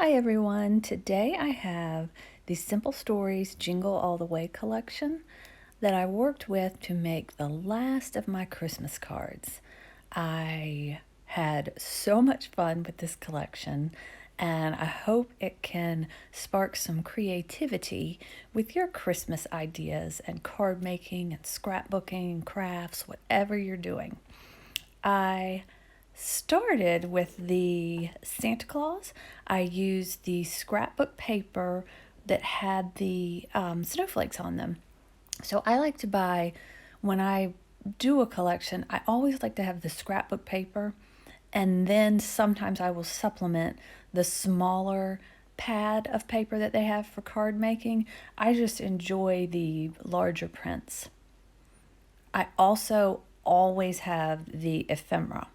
Hi everyone, today I have the Simple Stories Jingle All the Way collection that I worked with to make the last of my Christmas cards. I had so much fun with this collection and I hope it can spark some creativity with your Christmas ideas and card making and scrapbooking, crafts, whatever you're doing. I started with the Santa Claus. I used the scrapbook paper that had the snowflakes on them. So I like to buy, when I do a collection, I always like to have the scrapbook paper, and then sometimes I will supplement the smaller pad of paper that they have for card making. I just enjoy the larger prints. I also always have the ephemera.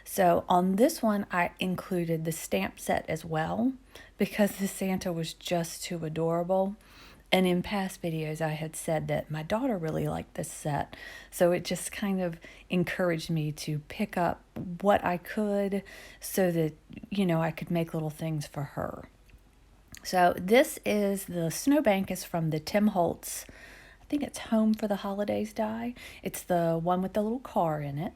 So on this one, I included the stamp set as well because the Santa was just too adorable. And in past videos, I had said that my daughter really liked this set. So it just kind of encouraged me to pick up what I could so that, I could make little things for her. So this is the snowbank is from the Tim Holtz, I think it's Home for the Holidays die. It's the one with the little car in it.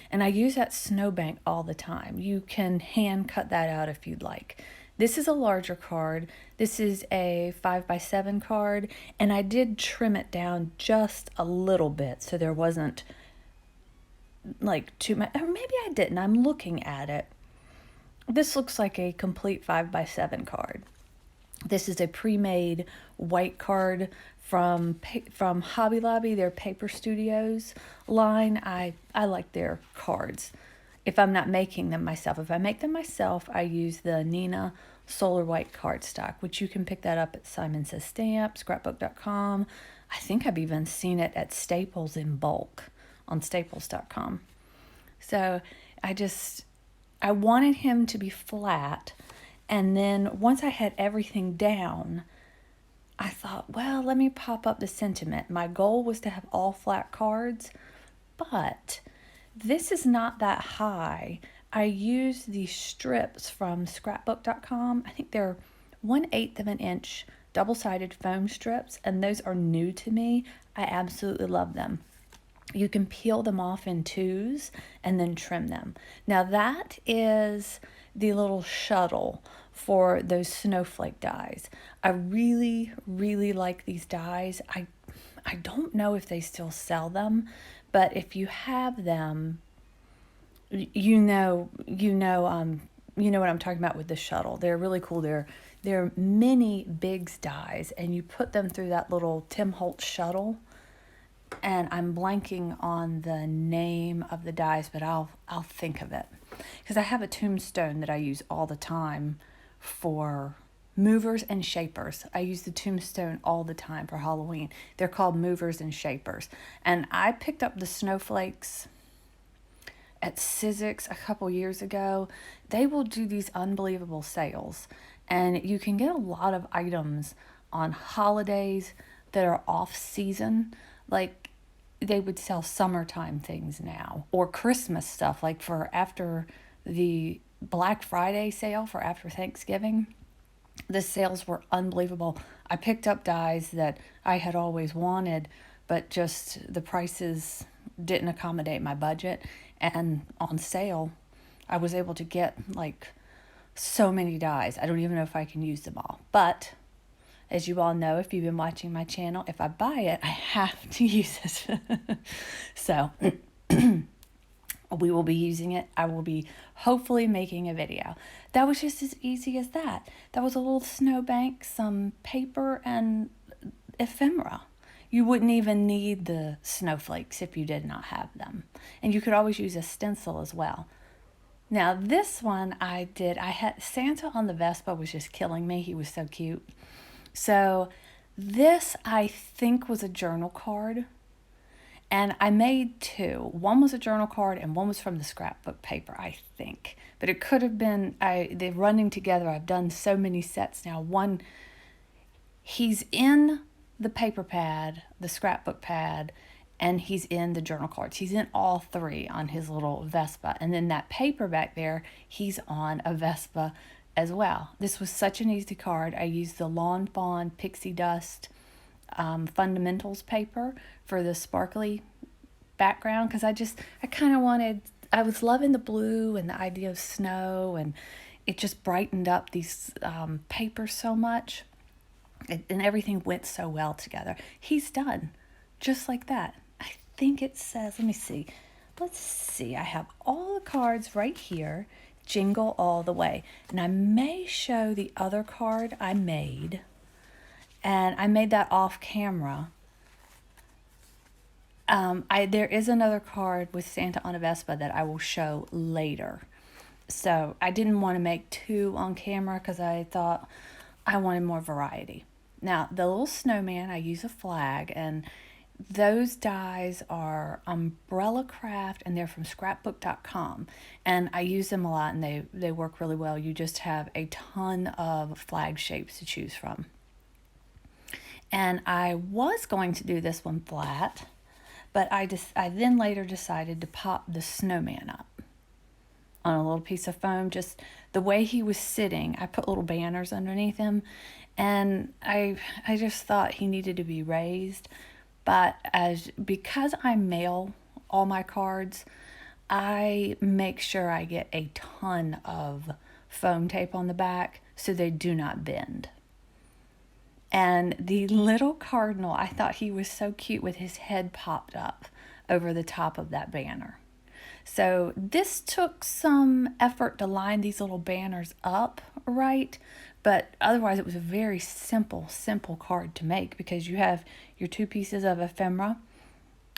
And I use that snowbank all the time. You can hand cut that out if you'd like. This is a larger card. This is a 5x7 card, and I did trim it down just a little bit so there wasn't like too much, or maybe I didn't. I'm looking at it. This looks like a complete 5x7 card. This is a pre-made white card from Hobby Lobby, their Paper Studios line. I like their cards. If I'm not making them myself, if I make them myself, I use the Nina Solar White cardstock, which you can pick that up at Simon Says Stamp, scrapbook.com. I think I've even seen it at Staples in bulk on staples.com. So I wanted him to be flat. And then once I had everything down, I thought, well, let me pop up the sentiment. My goal was to have all flat cards, but this is not that high. I used these strips from scrapbook.com. I think they're 1/8 of an inch double-sided foam strips, and those are new to me. I absolutely love them. You can peel them off in twos and then trim them. Now that is the little shuttle for those snowflake dies. I really, really like these dies. I don't know if they still sell them, but if you have them, you know what I'm talking about with the shuttle. They're really cool. They're mini Biggs dies, and you put them through that little Tim Holtz shuttle. And I'm blanking on the name of the dies, but I'll think of it. Because I have a tombstone that I use all the time for movers and shapers. I use the tombstone all the time for Halloween. They're called movers and shapers. And I picked up the snowflakes at Sizzix a couple years ago. They will do these unbelievable sales. And you can get a lot of items on holidays that are off season. Like they would sell summertime things now, or Christmas stuff, like for after the Black Friday sale for after Thanksgiving. The sales were unbelievable. I picked up dies that I had always wanted, but just the prices didn't accommodate my budget. And on sale, I was able to get like so many dies. I don't even know if I can use them all. But as you all know, if you've been watching my channel, if I buy it, I have to use it. So we will be using it. I will be hopefully making a video. That was just as easy as that. That was a little snowbank, some paper, and ephemera. You wouldn't even need the snowflakes if you did not have them. And you could always use a stencil as well. Now this one I had Santa on the Vespa was just killing me. He was so cute. So this I think was a journal card. And I made two. One was a journal card and one was from the scrapbook paper, I think. But it could have been, they're running together. I've done so many sets now. One, he's in the paper pad, the scrapbook pad, and he's in the journal cards. He's in all three on his little Vespa. And then that paper back there, he's on a Vespa as well. This was such an easy card. I used the Lawn Fawn Pixie Dust Fundamentals paper for the sparkly background because I kind of wanted, I was loving the blue and the idea of snow, and it just brightened up these papers so much, and everything went so well together. He's done just like that. I think it says, let me see. Let's see. I have all the cards right here. Jingle all the way. And I may show the other card I made. And I made that off camera. There is another card with Santa on a Vespa that I will show later. So I didn't want to make two on camera because I thought I wanted more variety. Now, the little snowman, I use a flag, and those dies are Umbrella Craft, and they're from scrapbook.com. And I use them a lot, and they work really well. You just have a ton of flag shapes to choose from. And I was going to do this one flat, but I then later decided to pop the snowman up on a little piece of foam. Just the way he was sitting, I put little banners underneath him, and I just thought he needed to be raised. But because I mail all my cards, I make sure I get a ton of foam tape on the back so they do not bend. And the little cardinal, I thought he was so cute with his head popped up over the top of that banner. So this took some effort to line these little banners up right, but otherwise it was a very simple card to make because you have your two pieces of ephemera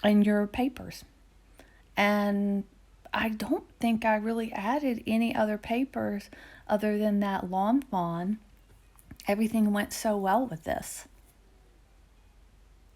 and your papers. And I don't think I really added any other papers other than that lawn fawn. Everything went so well with this.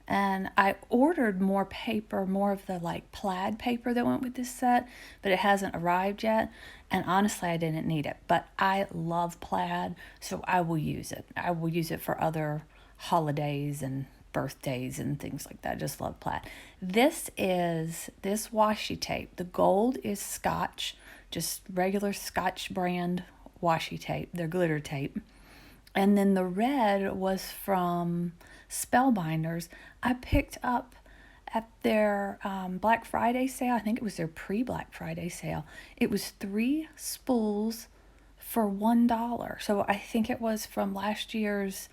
And I ordered more paper, more of the like plaid paper that went with this set, but it hasn't arrived yet. And honestly, I didn't need it, but I love plaid, so I will use it. I will use it for other holidays and birthdays and things like that. I just love plaid. This is this washi tape. The gold is Scotch, just regular Scotch brand washi tape. They're glitter tape. And then the red was from Spellbinders. I picked up at their Black Friday sale. I think it was their pre-Black Friday sale. It was 3 spools for $1. So I think it was from last year's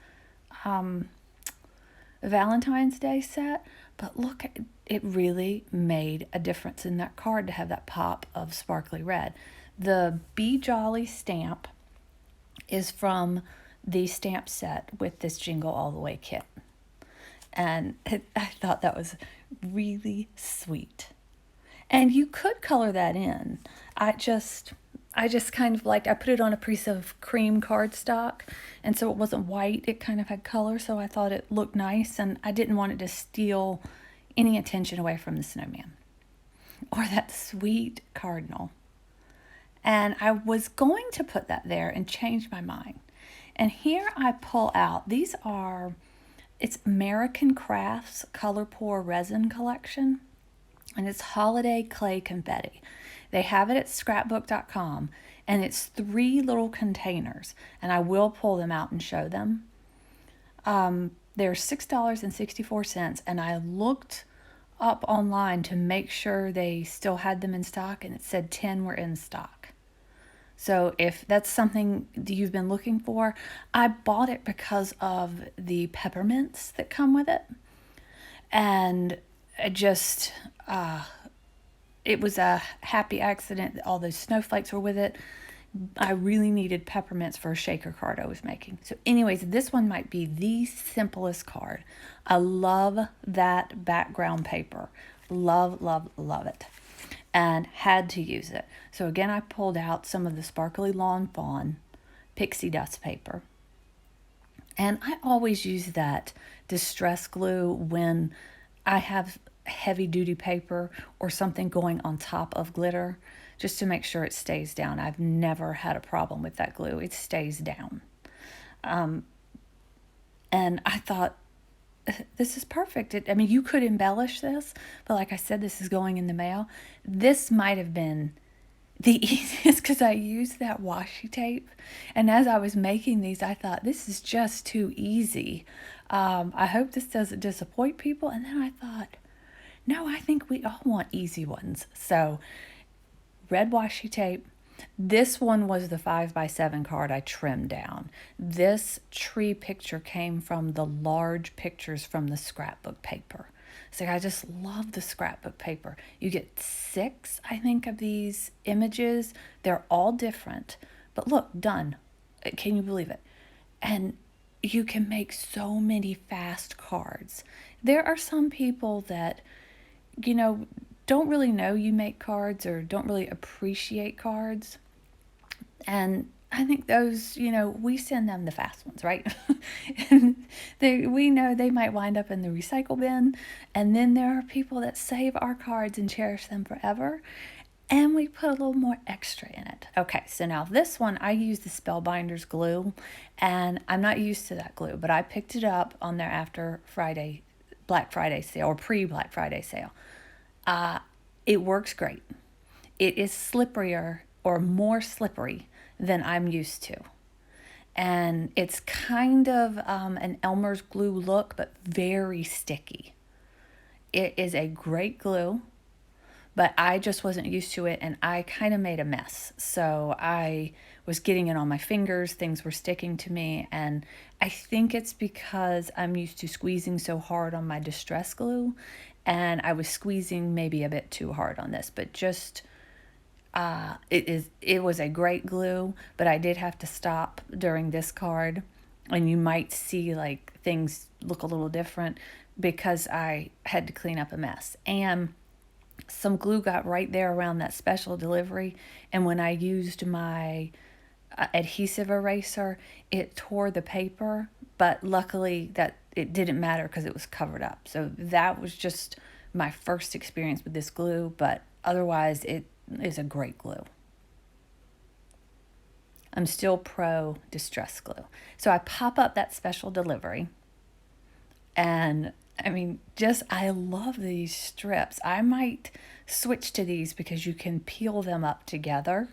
Valentine's Day set. But look, it really made a difference in that card to have that pop of sparkly red. The Be Jolly stamp is from the stamp set with this Jingle All the Way kit. And I thought that was really sweet. And you could color that in. I just kind of liked, I put it on a piece of cream cardstock, and so it wasn't white, it kind of had color, so I thought it looked nice, and I didn't want it to steal any attention away from the snowman or that sweet cardinal. And I was going to put that there and change my mind. And here I pull out, it's American Crafts Color Pour Resin Collection, and it's Holiday Clay Confetti. They have it at scrapbook.com, and it's 3 little containers, and I will pull them out and show them. They're $6.64, and I looked up online to make sure they still had them in stock, and it said 10 were in stock. So if that's something you've been looking for, I bought it because of the peppermints that come with it. And it was a happy accident that all those snowflakes were with it. I really needed peppermints for a shaker card I was making. So anyways, this one might be the simplest card. I love that background paper. Love, love, love it. And had to use it. So again, I pulled out some of the sparkly lawn fawn pixie dust paper. And I always use that distress glue when I have heavy duty paper or something going on top of glitter, just to make sure it stays down. I've never had a problem with that glue. It stays down. And I thought, this is perfect. You could embellish this, but like I said, this is going in the mail. This might have been The easiest, because I used that washi tape, and as I was making these, I thought, this is just too easy. I hope this doesn't disappoint people. And then I thought, no, I think we all want easy ones. So red washi tape. This one was the 5x7 card I trimmed down. This tree picture came from the large pictures from the scrapbook paper. So I just love the scrapbook paper. You get 6, I think, of these images. They're all different. But look, done. Can you believe it? And you can make so many fast cards. There are some people that, you know, don't really know you make cards or don't really appreciate cards. And I think those, we send them the fast ones, right? And we know they might wind up in the recycle bin. And then there are people that save our cards and cherish them forever. And we put a little more extra in it. Okay, so now this one, I use the Spellbinders glue. And I'm not used to that glue, but I picked it up on their after Black Friday sale or pre-Black Friday sale. It works great. It is slipperier or more slippery than I'm used to. And it's kind of an Elmer's glue look, but very sticky. It is a great glue, but I just wasn't used to it, and I kind of made a mess. So I was getting it on my fingers, things were sticking to me, and I think it's because I'm used to squeezing so hard on my distress glue, and I was squeezing maybe a bit too hard on this, but just it was a great glue, but I did have to stop during this card, and you might see like things look a little different because I had to clean up a mess. And some glue got right there around that special delivery, and when I used my adhesive eraser, it tore the paper, but luckily that it didn't matter because it was covered up. So that was just my first experience with this glue, but otherwise it is a great glue. I'm still pro distress glue. So I pop up that special delivery, and I mean, I love these strips. I might switch to these because you can peel them up together.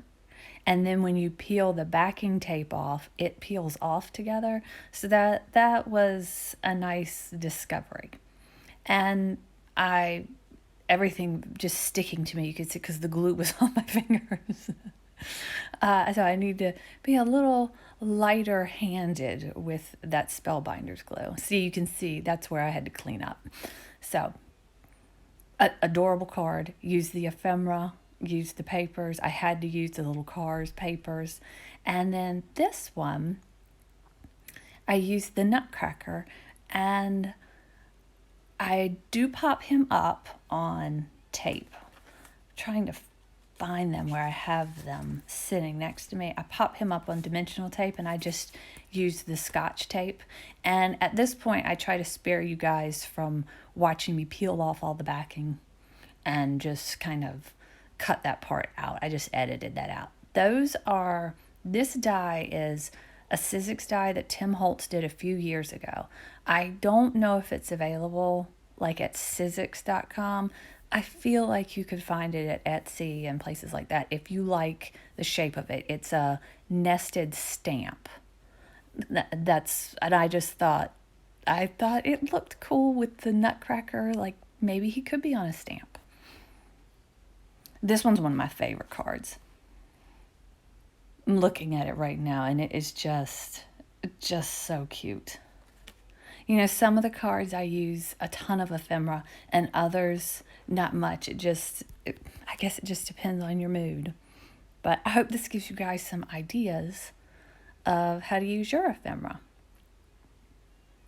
And then when you peel the backing tape off, it peels off together. So that was a nice discovery. And everything just sticking to me, you could see, because the glue was on my fingers. So I need to be a little lighter handed with that Spellbinders glue. See, you can see that's where I had to clean up. So, adorable card. Use the ephemera, use the papers. I had to use the little cars, papers. And then this one, I used the Nutcracker, and I do pop him up on tape. I'm trying to find them where I have them sitting next to me. I pop him up on dimensional tape, and I just use the Scotch tape. And at this point, I try to spare you guys from watching me peel off all the backing and just kind of cut that part out. I just edited that out. This die is a Sizzix die that Tim Holtz did a few years ago. I don't know if it's available like at Sizzix.com. I feel like you could find it at Etsy and places like that if you like the shape of it. It's a nested stamp. And I just thought it looked cool with the Nutcracker, like maybe he could be on a stamp. This one's one of my favorite cards. I'm looking at it right now, and it is just so cute. Some of the cards I use a ton of ephemera, and others not much. I guess it just depends on your mood. But I hope this gives you guys some ideas of how to use your ephemera.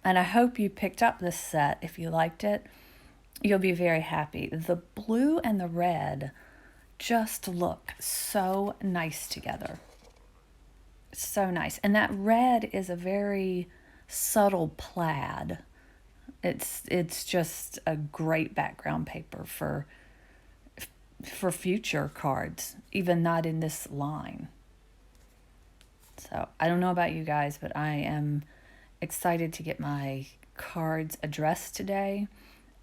And I hope you picked up this set. If you liked it, you'll be very happy. The blue and the red just look so nice together. So nice. And that red is a very subtle plaid. It's just a great background paper for future cards, even not in this line. So I don't know about you guys, but I am excited to get my cards addressed today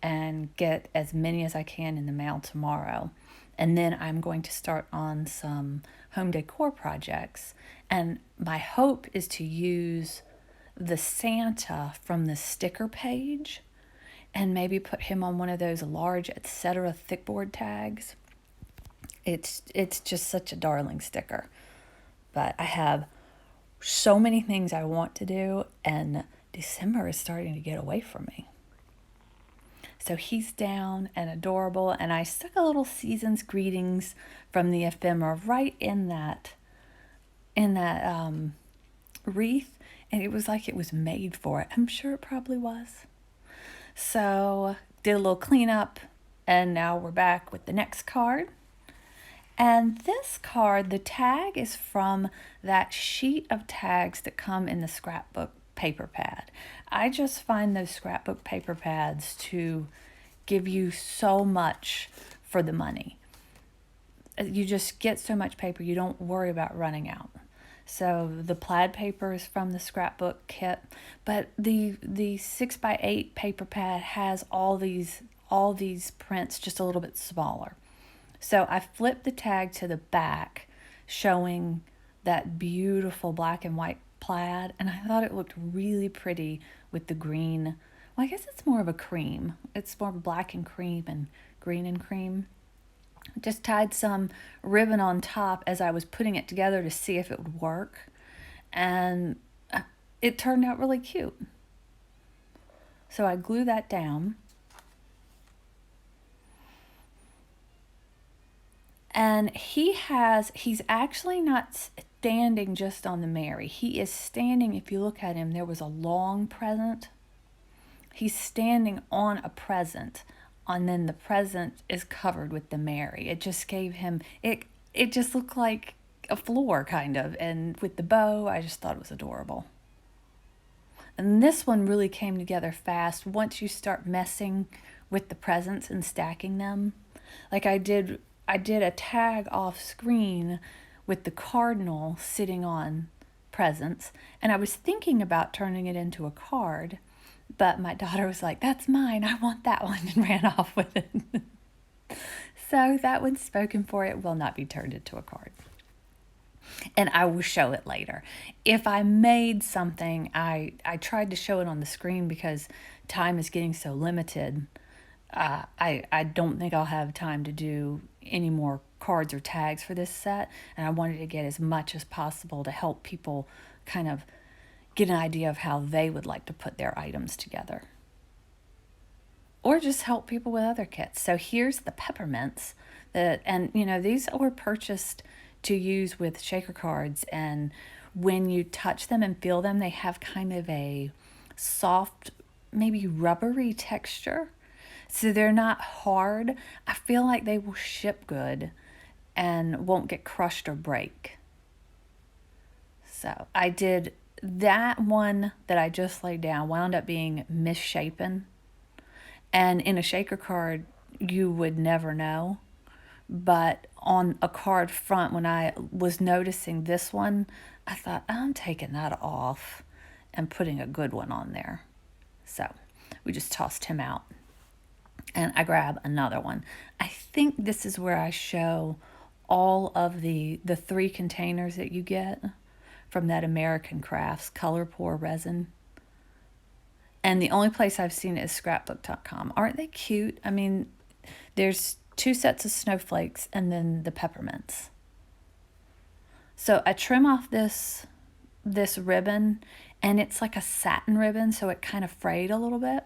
and get as many as I can in the mail tomorrow. And then I'm going to start on some home decor projects. And my hope is to use the Santa from the sticker page and maybe put him on one of those large etc. thickboard tags. It's just such a darling sticker. But I have so many things I want to do, and December is starting to get away from me. So he's down and adorable, and I stuck a little season's greetings from the ephemera right in that wreath, and it was like it was made for it. I'm sure it probably was. So did a little cleanup, and now we're back with the next card. And this card, the tag is from that sheet of tags that come in the scrapbook paper pad. I just find those scrapbook paper pads to give you so much for the money. You just get so much paper, you don't worry about running out. So the plaid paper is from the scrapbook kit, but the 6x8 paper pad has all these prints just a little bit smaller. So I flipped the tag to the back, showing that beautiful black and white plaid, and I thought it looked really pretty with the green. Well, I guess it's more of a cream. It's more black and cream and green and cream. Just tied some ribbon on top as I was putting it together to see if it would work, and it turned out really cute. So I glue that down. And he's actually not standing just on the Mary. He is standing, if you look at him, there was a long present. He's standing on a present, and then the present is covered with the Mary. It just gave him, it just looked like a floor kind of. And with the bow, I just thought it was adorable. And this one really came together fast once you start messing with the presents and stacking them. Like I did a tag off screen with the cardinal sitting on presents, and I was thinking about turning it into a card, but my daughter was like, "That's mine, I want that one," and ran off with it. So that one's spoken for. It will not be turned into a card. And I will show it later. If I made something, I tried to show it on the screen because time is getting so limited. I don't think I'll have time to do any more cards or tags for this set, and I wanted to get as much as possible to help people kind of get an idea of how they would like to put their items together, or just help people with other kits. So here's the peppermints and these were purchased to use with shaker cards, and when you touch them and feel them, they have kind of a soft, maybe rubbery texture. So they're not hard. I feel like they will ship good and won't get crushed or break. So I did that one that I just laid down, wound up being misshapen. And in a shaker card, you would never know. But on a card front, when I was noticing this one, I thought, I'm taking that off and putting a good one on there. So we just tossed him out. And I grab another one. I think this is where I show all of the 3 containers that you get from that American Crafts color pour resin. And the only place I've seen it is scrapbook.com. Aren't they cute? I mean, there's 2 sets of snowflakes and then the peppermints. So I trim off this ribbon, and it's like a satin ribbon, so it kind of frayed a little bit.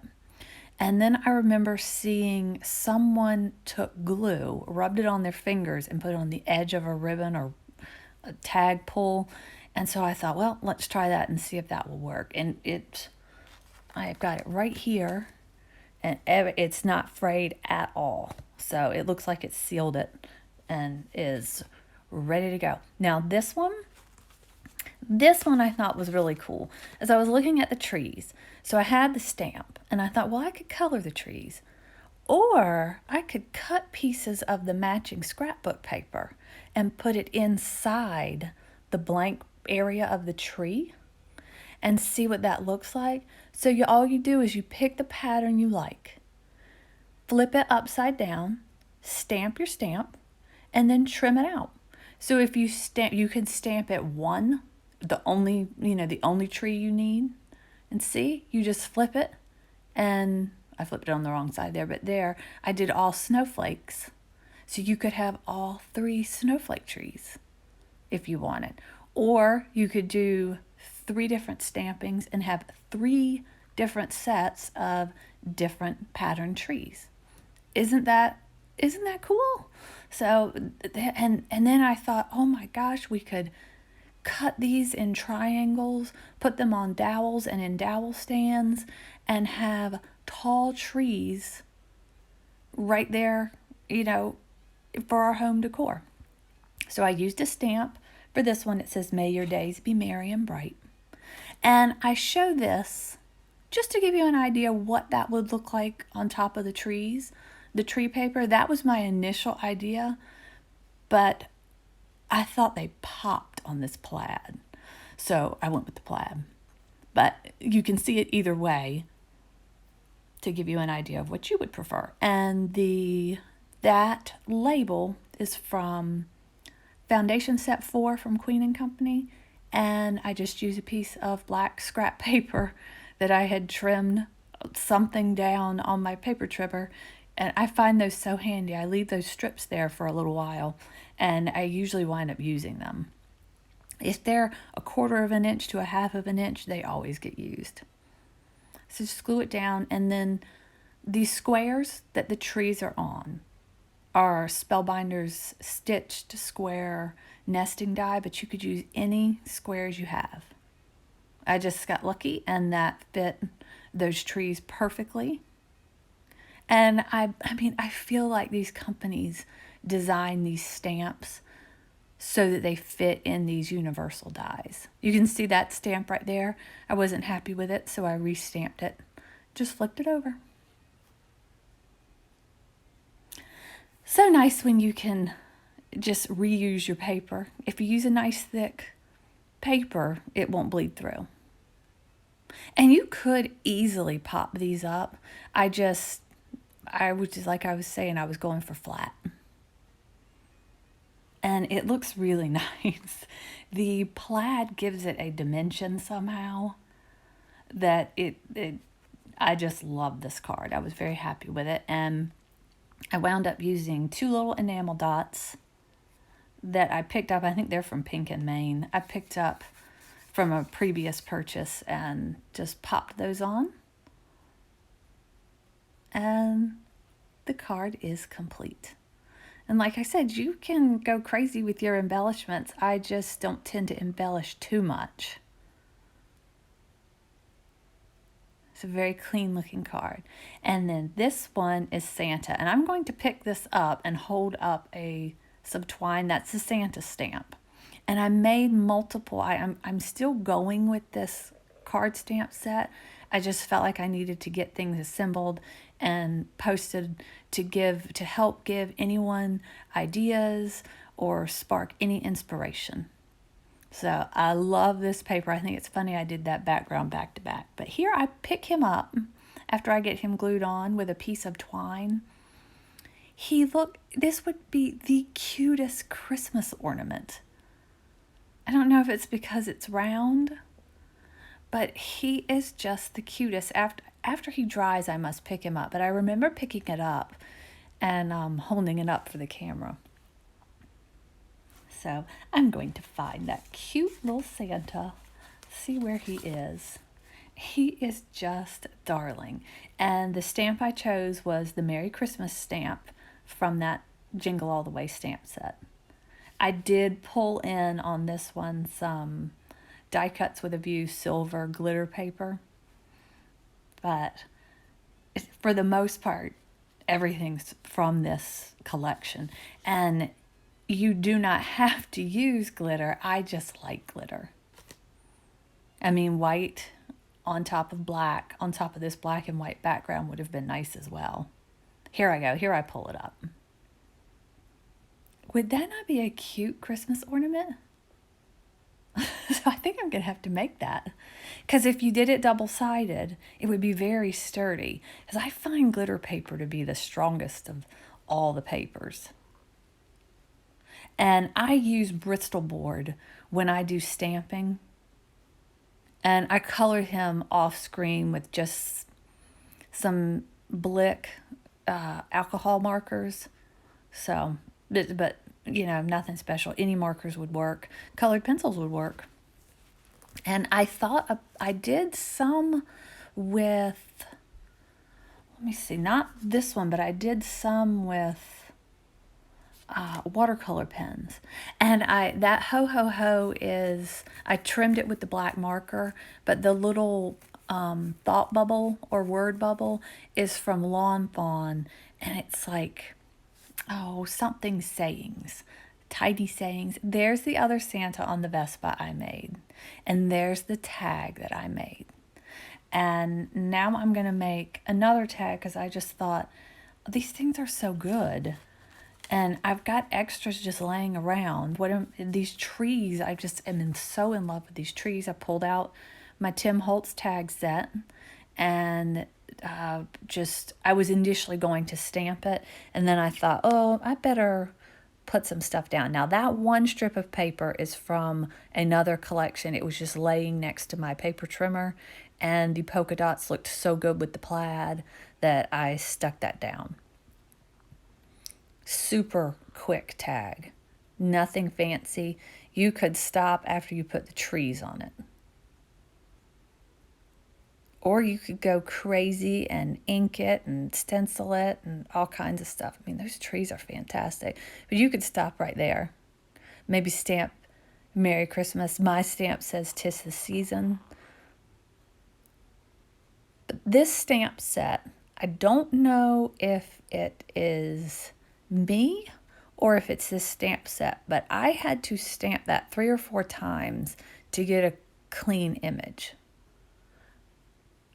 And then I remember seeing someone took glue, rubbed it on their fingers, and put it on the edge of a ribbon or a tag pull. And so I thought, well, let's try that and see if that will work. And I've got it right here, and it's not frayed at all. So it looks like it sealed it and is ready to go. Now this one I thought was really cool. As I was looking at the trees, so I had the stamp, and I thought, well, I could color the trees, or I could cut pieces of the matching scrapbook paper and put it inside the blank area of the tree and see what that looks like. So all you do is you pick the pattern you like, flip it upside down, stamp your stamp, and then trim it out. So if you can stamp it one, the only tree you need. And see, you just flip it, and I flipped it on the wrong side there, but there I did all snowflakes. So you could have all 3 snowflake trees if you wanted. Or you could do 3 different stampings and have 3 different sets of different pattern trees. Isn't that cool? So and then I thought, oh my gosh, we could cut these in triangles, put them on dowels and in dowel stands, and have tall trees right there, for our home decor. So I used a stamp for this one. It says, "May your days be merry and bright." And I show this just to give you an idea what that would look like on top of the trees. The tree paper, that was my initial idea, but I thought they popped on this plaid. So I went with the plaid. But you can see it either way to give you an idea of what you would prefer. And that label is from Foundation Set 4 from Queen & Company. And I just use a piece of black scrap paper that I had trimmed something down on my paper trimmer. And I find those so handy. I leave those strips there for a little while, and I usually wind up using them. If they're 1/4 of an inch to 1/2 of an inch, they always get used. So just glue it down, and then these squares that the trees are on are Spellbinder's stitched square nesting die, but you could use any squares you have. I just got lucky, and that fit those trees perfectly. And I feel like these companies design these stamps so that they fit in these universal dies. You can see that stamp right there. I wasn't happy with it, so I re-stamped it. Just flipped it over. So nice when you can just reuse your paper. If you use a nice thick paper, it won't bleed through. And you could easily pop these up. I was just, like I was saying, I was going for flat. And it looks really nice. The plaid gives it a dimension somehow that I just love this card. I was very happy with it. And I wound up using 2 little enamel dots that I picked up. I think they're from Pink and Maine. I picked up from a previous purchase and just popped those on. And the card is complete. And like I said, you can go crazy with your embellishments. I just don't tend to embellish too much. It's a very clean looking card. And then this one is Santa. And I'm going to pick this up and hold up some twine. That's the Santa stamp. And I made multiple. I'm still going with this card stamp set. I just felt like I needed to get things assembled and posted to help give anyone ideas or spark any inspiration. So I love this paper. I think it's funny I did that background back to back. But here I pick him up after I get him glued on with a piece of twine. This would be the cutest Christmas ornament. I don't know if it's because it's round, but he is just the cutest. After he dries, I must pick him up. But I remember picking it up and holding it up for the camera. So I'm going to find that cute little Santa, see where he is. He is just darling. And the stamp I chose was the Merry Christmas stamp from that Jingle All the Way stamp set. I did pull in on this one some Die Cuts with a View silver glitter paper. But for the most part, everything's from this collection. And you do not have to use glitter. I just like glitter. I mean, white on top of black, on top of this black and white background would have been nice as well. Here I go. Here I pull it up. Would that not be a cute Christmas ornament? So I think I'm going to have to make that. Because if you did it double-sided, it would be very sturdy. Because I find glitter paper to be the strongest of all the papers. And I use Bristol board when I do stamping. And I colored him off screen with just some Blick alcohol markers. So, but you know, nothing special. Any markers would work. Colored pencils would work. And I thought I did some with, let me see, not this one, but I did some with watercolor pens. And that ho ho ho is, I trimmed it with the black marker, but the little thought bubble or word bubble is from Lawn Fawn, and it's like, oh, something sayings, tidy sayings. There's the other Santa on the Vespa I made, and there's the tag that I made. And now I'm going to make another tag because I just thought these things are so good. And I've got extras just laying around. These trees, I just am so in love with these trees. I pulled out my Tim Holtz tag set, and I was initially going to stamp it, and then I thought, oh, I better put some stuff down. Now that one strip of paper is from another collection. It was just laying next to my paper trimmer, and the polka dots looked so good with the plaid that I stuck that down. Super quick tag, nothing fancy. You could stop after you put the trees on it. Or you could go crazy and ink it and stencil it and all kinds of stuff. I mean, those trees are fantastic. But you could stop right there. Maybe stamp Merry Christmas. My stamp says 'Tis the Season. But this stamp set, I don't know if it is me or if it's this stamp set, but I had to stamp that 3 or 4 times to get a clean image.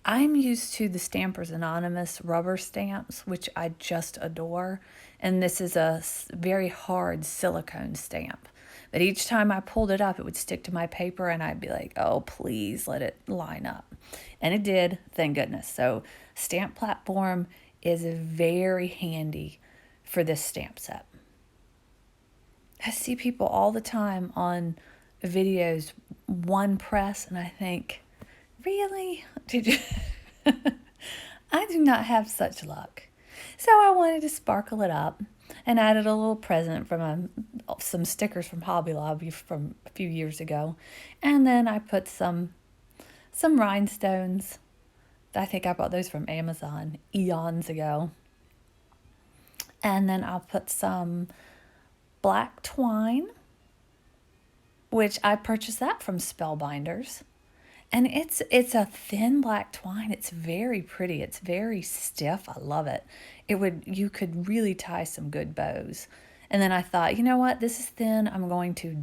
I'm used to the Stampers Anonymous rubber stamps, which I just adore, and this is a very hard silicone stamp. But each time I pulled it up, it would stick to my paper, and I'd be like, oh, please let it line up. And it did, thank goodness. So Stamp Platform is very handy for this stamp set. I see people all the time on videos, one press, and I think, really? Did you? I do not have such luck. So I wanted to sparkle it up and added a little present from some stickers from Hobby Lobby from a few years ago. And then I put some rhinestones. I think I bought those from Amazon eons ago. And then I'll put some black twine, which I purchased that from Spellbinders. And it's a thin black twine. It's very pretty. It's very stiff. I love it. You could really tie some good bows. And then I thought, you know what? This is thin. I'm going to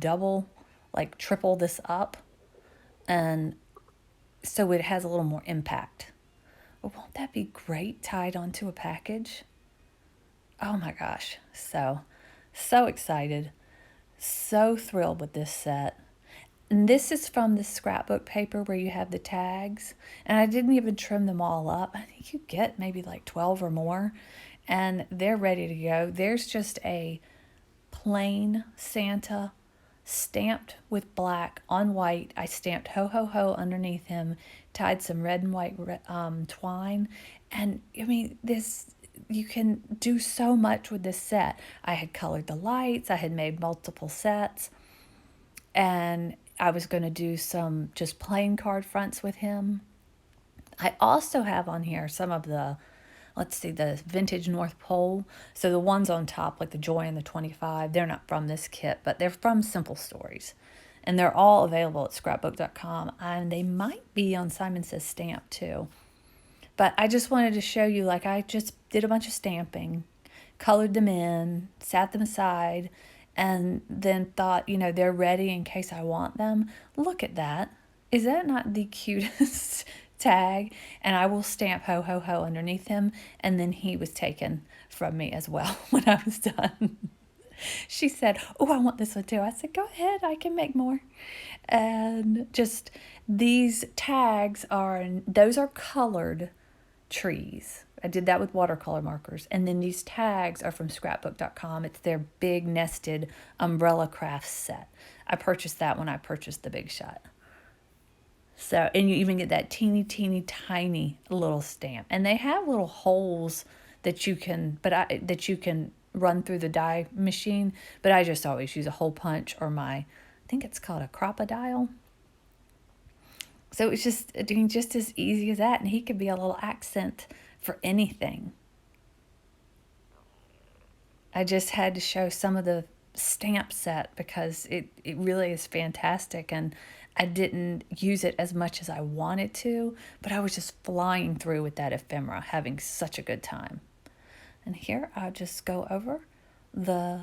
triple this up. And so it has a little more impact. But won't that be great tied onto a package? Oh my gosh. So excited. So thrilled with this set. And this is from the scrapbook paper where you have the tags. And I didn't even trim them all up. I think you get maybe like 12 or more. And they're ready to go. There's just a plain Santa stamped with black on white. I stamped ho ho ho underneath him, tied some red and white twine. And I mean, you can do so much with this set. I had colored the lights. I had made multiple sets. And I was going to do some just plain card fronts with him. I also have on here some of the vintage North Pole. So the ones on top, like the Joy and the 25, they're not from this kit, but they're from Simple Stories. And they're all available at scrapbook.com. And they might be on Simon Says Stamp too. But I just wanted to show you, I just did a bunch of stamping, colored them in, sat them aside, and then thought, they're ready in case I want them. Look at that. Is that not the cutest tag? And I will stamp ho ho ho underneath him. And then he was taken from me as well when I was done. She said, oh, I want this one too. I said, go ahead, I can make more. And just these tags those are colored trees. I did that with watercolor markers. And then these tags are from scrapbook.com. It's their big nested umbrella crafts set. I purchased that when I purchased the Big Shot. So, and you even get that teeny, teeny, tiny little stamp. And they have little holes that you can, that you can run through the die machine. But I just always use a hole punch or I think it's called a crocodile. So it's just doing just as easy as that. And he could be a little accent for anything. I just had to show some of the stamp set because it really is fantastic, and I didn't use it as much as I wanted to, but I was just flying through with that ephemera, having such a good time. And here I'll just go over the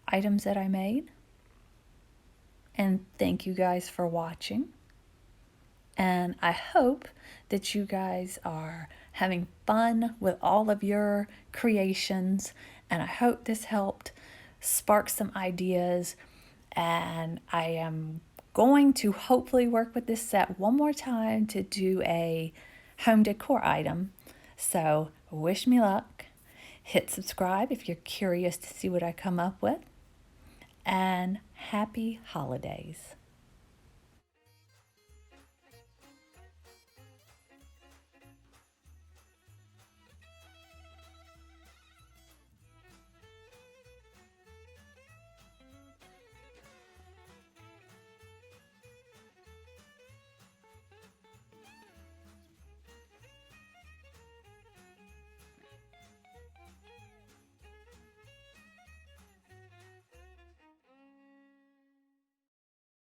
items that I made. And thank you guys for watching. And I hope that you guys are having fun with all of your creations. And I hope this helped spark some ideas. And I am going to hopefully work with this set one more time to do a home decor item. So wish me luck. Hit subscribe if you're curious to see what I come up with. And happy holidays.